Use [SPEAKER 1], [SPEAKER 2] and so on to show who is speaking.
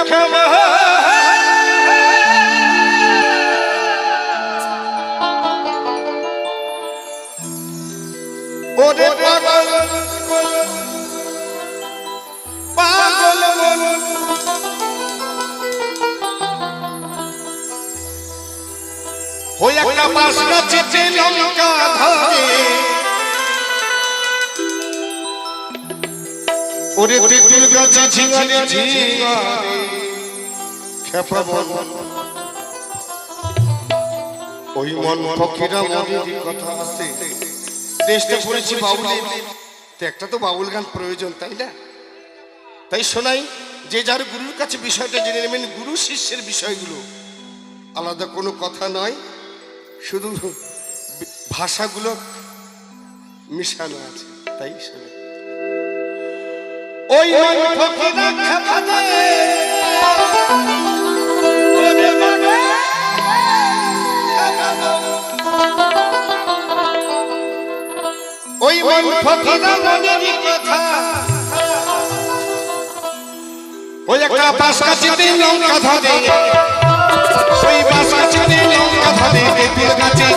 [SPEAKER 1] ক্ষমা ওরে পাগল পাগল মন ওই একটা বাস গাছে লঙ্কা ধরে ওরে তেঁতুল গাছে ঝিঙারে ঝিঙারে খেপা বল ওই মন ফকিরা মনের কথা আছে দেশটা পড়েছি বাউলের তো একটা তো বাউল গান প্রয়োজন তাই না তাই শোনাই যে যার গুরুর কাছে বিষয়টা জেনে নেবেন গুরু শিষ্যের বিষয়গুলো আলাদা কোনো কথা নয় শুধু ভাষাগুলো মিশানো আছে তাই শোনে ওই মন ফকিরা খেপা দে ওই মন ফকিরা মনের কথা ওই একটা বাস গাছে লঙ্কা ধরে ওই বাস গাছে লঙ্কা ধরে তেঁতুল গাছে